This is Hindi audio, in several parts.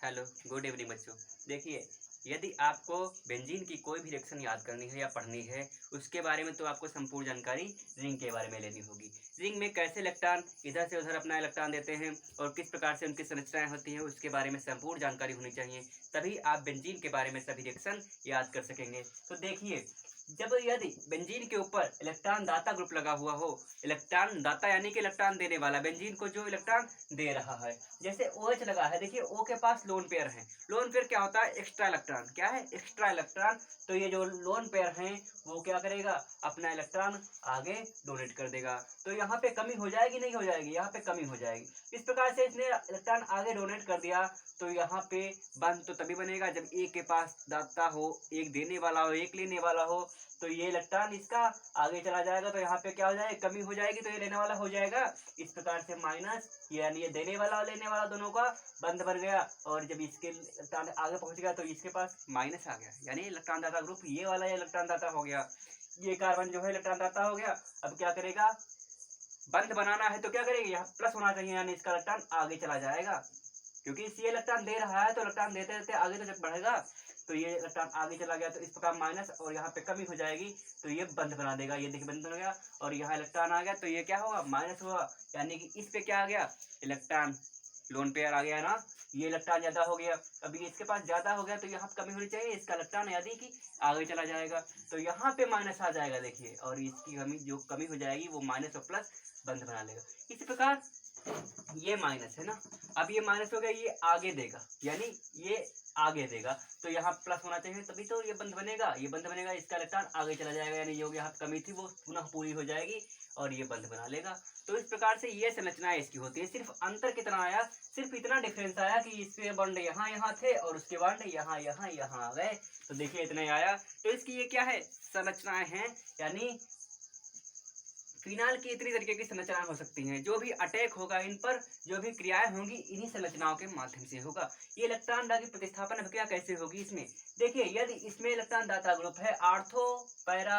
हेलो, गुड इवनिंग बच्चों। देखिए, यदि आपको बेंजीन की कोई भी रिएक्शन याद करनी है या पढ़नी है, उसके बारे में तो आपको संपूर्ण जानकारी रिंग के बारे में लेनी होगी। रिंग में कैसे इलेक्ट्रॉन इधर से उधर अपना इलेक्ट्रॉन देते हैं और किस प्रकार से उनकी संरचनाएँ होती हैं, उसके बारे में संपूर्ण जानकारी होनी चाहिए। तभी आप बेंजीन के बारे में सभी रिएक्शन याद कर सकेंगे। तो देखिए, जब यदि बेंजीन के ऊपर इलेक्ट्रॉन दाता ग्रुप लगा हुआ हो, इलेक्ट्रॉन दाता यानी कि इलेक्ट्रॉन देने वाला, बेंजीन को जो इलेक्ट्रॉन दे रहा है, जैसे OH लगा है, देखिए O के पास लोन पेयर है। लोन पेयर क्या होता है? Extra electron. क्या है? Extra electron. तो ये जो लोन पेयर हैं वो क्या करेगा? अपना इलेक्ट्रॉन आगे डोनेट कर देगा। तो यहाँ पे कमी हो जाएगी, नहीं हो जाएगी? यहाँ पे कमी हो जाएगी। इस प्रकार से इसने इलेक्ट्रॉन आगे डोनेट कर दिया, तो यहाँ पे बंध तो तभी बनेगा जब एक के पास दाता हो, एक देने वाला हो, एक लेने वाला हो। तो ये इलेक्ट्रॉन इसका आगे चला जाएगा, तो यहाँ पे क्या हो जाएगा? कमी हो जाएगी, तो ये लेने वाला हो जाएगा। इस प्रकार से माइनस, यानी ये देने वाला और लेने वाला दोनों का बंध बन गया। और जब इसके इलेक्ट्रॉन आगे पहुंच गया तो इसके पास माइनस आ गया, यानी इलेक्ट्रॉन दाता ग्रुप ये वाला ये इलेक्ट्रॉन दाता हो गया। ये कार्बन जो है इलेक्ट्रॉन दाता हो गया। अब क्या करेगा? बंध बनाना है तो क्या करेगा? यहाँ प्लस होना चाहिए, यानी इसका इलेक्ट्रॉन आगे चला जाएगा, क्योंकि ये इलेक्ट्रॉन दे रहा है तो इलेक्ट्रॉन देते देते आगे तो जब बढ़ेगा। तो ये इलेक्ट्रॉन आगे चला गया, तो इस प्रकार माइनस और यहाँ पे कमी हो जाएगी, तो ये बंध बना देगा। ये देखिए बंध बन गया, और यहाँ इलेक्ट्रॉन आ गया, तो ये क्या होगा? माइनस होगा, यानी कि इस पे क्या आ गया? इलेक्ट्रॉन लोन पेयर आ गया ना, ये इलेक्ट्रॉन ज्यादा हो गया। अब ये इसके पास ज्यादा हो गया, तो यहाँ कमी होनी चाहिए, इसका इलेक्ट्रॉन यानी कि आगे चला जाएगा, तो यहाँ पे माइनस आ जाएगा। देखिए, और इसकी कमी जो कमी हो जाएगी वो माइनस और प्लस बंध बना लेगा। इसी प्रकार ये माइनस है ना, अब ये माइनस हो गया, ये आगे देगा, यानी ये आगे देगा, तो यहाँ प्लस होना चाहिए, तभी तो ये बंध बनेगा। ये बंध बनेगा, इसका इलेक्ट्रॉन आगे चला जाएगा, यानी जो यहाँ कमी थी वो पुनः पूरी हो जाएगी और ये बंध बना लेगा। तो इस प्रकार से ये संरचनाएं इसकी होती है। सिर्फ अंतर कितना आया? सिर्फ इतना डिफरेंस आया कि इसके बॉन्ड यहाँ यहाँ थे और उसके बॉन्ड यहाँ यहाँ यहाँ आ गए। तो देखिए इतना ही आया। तो इसकी ये क्या है? संरचनाएं हैं, यानी फिनाल की इतनी तरीके की संरचनाएं हो सकती हैं। जो भी अटैक होगा इन पर, जो भी क्रियाएं होंगी, इन्हीं संरचनाओं के माध्यम से होगा। ये इलेक्ट्रॉन दाता की प्रतिस्थापन अभिक्रिया कैसे होगी इसमें? देखिए, यदि इसमें इलेक्ट्रॉन दाता ग्रुप है आर्थो पैरा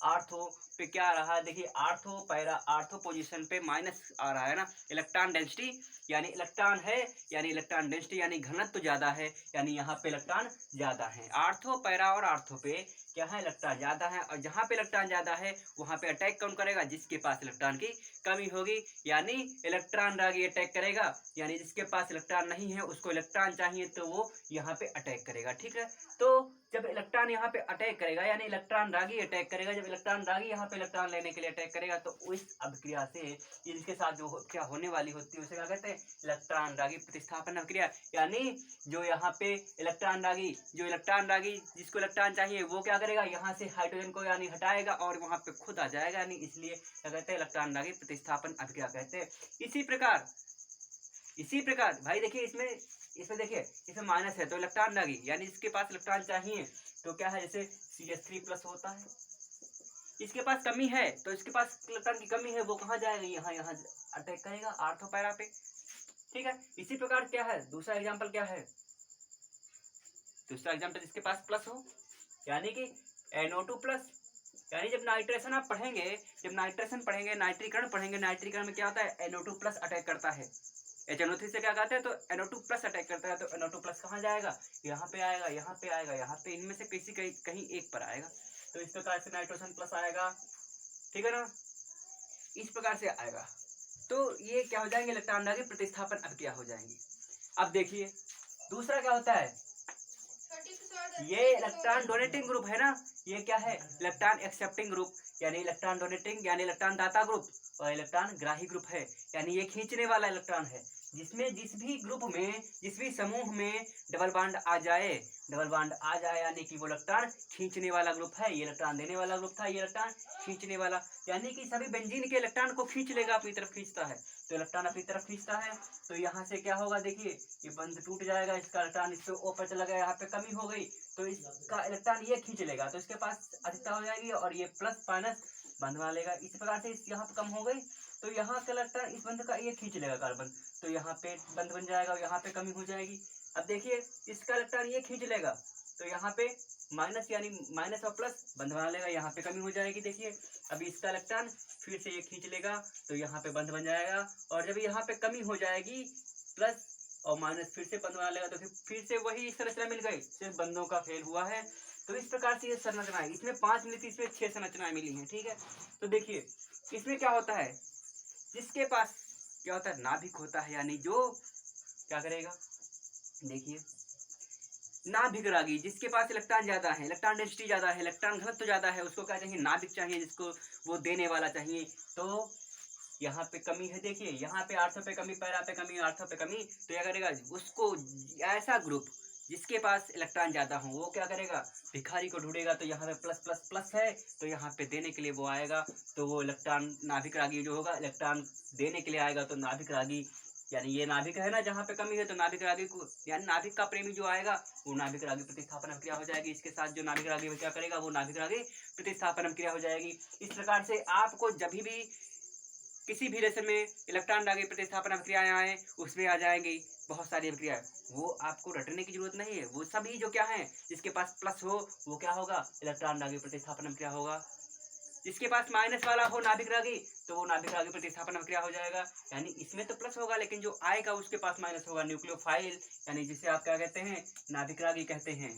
आर्थो पे क्या रहा? देखिए, आर्थो पैरा आर्थो पोजीशन पे माइनस आ रहा है ना। इलेक्ट्रॉन डेंसिटी यानी इलेक्ट्रॉन है, यानी इलेक्ट्रॉन डेंसिटी यानी घनत्व तो ज्यादा है, यानी यहाँ पे इलेक्ट्रॉन ज्यादा है। आर्थो पैरा और आर्थो पे क्या है? इलेक्ट्रॉन ज्यादा है, और जहां पे इलेक्ट्रॉन ज्यादा है वहां पे अटैक कौन करेगा? जिसके पास इलेक्ट्रॉन की कमी होगी, यानी इलेक्ट्रॉन रागी अटैक करेगा, यानी जिसके पास इलेक्ट्रॉन नहीं है उसको इलेक्ट्रॉन चाहिए तो वो यहाँ पे अटैक करेगा। ठीक है, तो जब इलेक्ट्रॉन यहाँ पे अटैक करेगा, यानी इलेक्ट्रॉन रागी अटैक करेगा, जब इलेक्ट्रॉन रागी यहाँ पे इलेक्ट्रॉन लेने के लिए अटैक करेगा, तो इस अभिक्रिया से इसके साथ जो क्या होने वाली होती है उसे क्या कहते हैं? इलेक्ट्रॉन रागी प्रतिस्थापन अभिक्रिया। यानी जो यहाँ पे इलेक्ट्रॉन रागी, जो इलेक्ट्रॉन रागी जिसको इलेक्ट्रॉन चाहिए वो क्या करेगा? यहाँ से हाइड्रोजन को यानी हटाएगा और वहां पे खुद आ जाएगा, यानी इसलिए क्या कहते हैं? इलेक्ट्रॉन रागी प्रतिस्थापन अभिक्रिया कहते हैं। इसी प्रकार भाई देखिए, इसमें देखिए, इसमें माइनस है तो इलेक्ट्रॉन रागी, यानी इसके पास इलेक्ट्रॉन चाहिए तो क्या है? जैसे CH3+ होता है, इसके पास कमी है तो इसके पास इलेक्ट्रॉन की कमी है, वो कहाँ जाएगा? यहाँ यहाँ अटैक करेगा आर्थो पैरा पे। ठीक है, इसी प्रकार क्या है? दूसरा एग्जाम्पल क्या है? दूसरा एग्जाम्पल जिसके पास प्लस हो, यानी कि NO2+, यानी जब नाइट्रेशन आप पढ़ेंगे, जब नाइट्रेशन पढ़ेंगे, नाइट्रीकरण पढ़ेंगे, नाइट्रीकरण में क्या होता है? NO2+ अटैक करता है, HNO3 से क्या कहते हैं? तो NO2+ अटैक करता है, तो NO2+ कहाँ जाएगा? यहाँ पे आएगा, यहाँ पे आएगा, यहाँ पे, इनमें से किसी कहीं एक पर आएगा। तो इस प्रकार से नाइट्रोजन प्लस आएगा। ठीक है ना, इस प्रकार से आएगा। तो ये क्या हो जाएंगे? इलेक्ट्रॉन दाता की प्रतिस्थापन अभिक्रिया हो जाएंगी। अब देखिए दूसरा क्या होता है? ये इलेक्ट्रॉन डोनेटिंग ग्रुप है ना, ये क्या है? इलेक्ट्रॉन एक्सेप्टिंग ग्रुप, यानी इलेक्ट्रॉन डोनेटिंग यानी इलेक्ट्रॉन दाता ग्रुप, और इलेक्ट्रॉन ग्राही ग्रुप है, यानी ये खींचने वाला इलेक्ट्रॉन है। जिसमें जिस भी ग्रुप में, जिस भी समूह में डबल बॉन्ड आ जाए, यानी कि वो इलेक्ट्रॉन खींचने वाला ग्रुप है। ये इलेक्ट्रॉन देने वाला ग्रुप था, ये इलेक्ट्रॉन खींचने वाला, यानी कि सभी बेंजीन के इलेक्ट्रॉन को खींच लेगा, अपनी तरफ खींचता है, तो इलेक्ट्रॉन अपनी तरफ खींचता है। तो यहाँ से क्या होगा? देखिए, ये बंध टूट जाएगा, इसका इलेक्ट्रॉन इससे ऊपर चला गया, यहाँ पे कमी हो गई, तो इसका इलेक्ट्रॉन ये खींच लेगा, तो इसके पास अधिकता हो जाएगी, और ये प्लस माइनस बंध बना लेगा। इस प्रकार से यहाँ पे कम हो गई, तो यहाँ का इलेक्ट्रॉन इस बंध का ये खींच लेगा कार्बन, तो यहाँ पे बंध बन जाएगा और यहाँ पे कमी हो जाएगी। अब देखिए, इसका इलेक्ट्रॉन ये खींच लेगा, तो यहाँ पे माइनस, यानी माइनस और प्लस बंध बना लेगा, यहाँ पे कमी हो जाएगी। देखिए, अभी इसका इलेक्ट्रॉन फिर से ये खींच लेगा, तो यहाँ पे बंध बन जाएगा, और जब यहाँ पे कमी हो जाएगी, प्लस और माइनस फिर से बंद बना लेगा तो फिर से वही संरचना मिल गई, सिर्फ बंदों का फेल हुआ है। तो इस प्रकार से ये संरचना है, इसमें 5 मिली थी, इसमें 6 संरचनाएं मिली हैं, ठीक है। तो देखिए इसमें क्या होता है, जिसके पास क्या होता है, नाभिक होता है, यानी जो क्या करेगा, देखिए नाभिक रागी, जिसके पास इलेक्ट्रॉन ज्यादा है, इलेक्ट्रॉन डेंसिटी ज्यादा है, इलेक्ट्रॉन घनत्व ज्यादा है, उसको क्या चाहिए, नाभिक चाहिए, जिसको वो देने वाला चाहिए। तो यहाँ पे कमी है, देखिए यहाँ पे आर्थो पे कमी, पैरा पे कमी, आर्थो पे कमी, तो क्या करेगा, उसको ऐसा ग्रुप जिसके पास इलेक्ट्रॉन ज्यादा हो वो क्या करेगा, भिखारी को ढूंढेगा। तो यहाँ पे प्लस प्लस प्लस है, तो यहाँ पे देने के लिए वो आएगा, तो वो इलेक्ट्रॉन नाभिक रागी जो होगा इलेक्ट्रॉन देने के लिए आएगा। तो नाभिक रागी यानी ये नाभिक है ना, जहाँ पे कमी है, तो नाभिक रागी को यानी नाभिक का प्रेमी जो आएगा वो नाभिक रागी प्रतिस्थापन क्रिया हो जाएगी। इसके साथ जो नाभिक रागी क्या करेगा, वो नाभिक रागी प्रतिस्थापन क्रिया हो जाएगी। इस प्रकार से आपको जब भी किसी भी रेशन में इलेक्ट्रॉन रागी प्रतिस्थापन क्रियाएं आए, उसमें आ जाएंगी बहुत सारी क्रियाएं, वो आपको रटने की जरूरत नहीं है। वो सभी जो क्या है, जिसके पास प्लस हो वो क्या होगा, इलेक्ट्रॉन रागी प्रतिस्थापन क्रिया होगा। जिसके पास माइनस वाला हो नाभिक रागी, तो वो नाभिक रागी प्रतिस्थापन क्रिया हो जाएगा। यानी इसमें तो प्लस होगा, लेकिन जो आएगा उसके पास माइनस होगा, न्यूक्लियोफाइल, यानी जिसे आप क्या कहते हैं, नाभिक रागी कहते हैं।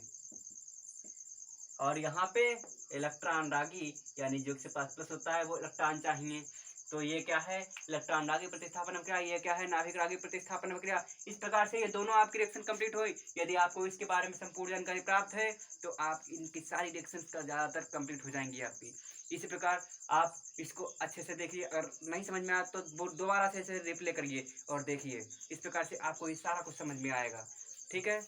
और यहाँ पे इलेक्ट्रॉन रागी, यानी जो के पास प्लस होता है वो इलेक्ट्रॉन चाहिए। तो ये क्या है, इलेक्ट्रॉन रागी प्रतिस्थापन क्रिया, ये क्या है, नाभिक रागी प्रतिस्थापन क्रिया। इस प्रकार से ये दोनों आपकी रिएक्शन कंप्लीट हुई। यदि आपको इसके बारे में संपूर्ण जानकारी प्राप्त है तो आप इनकी सारी रिएक्शन का ज़्यादातर कंप्लीट हो जाएंगी आपकी। इसी प्रकार आप इसको अच्छे से देखिए, अगर नहीं समझ में आया तो दोबारा से इसे रिप्ले करिए और देखिए, इस प्रकार से आपको ये सारा कुछ समझ में आएगा, ठीक है।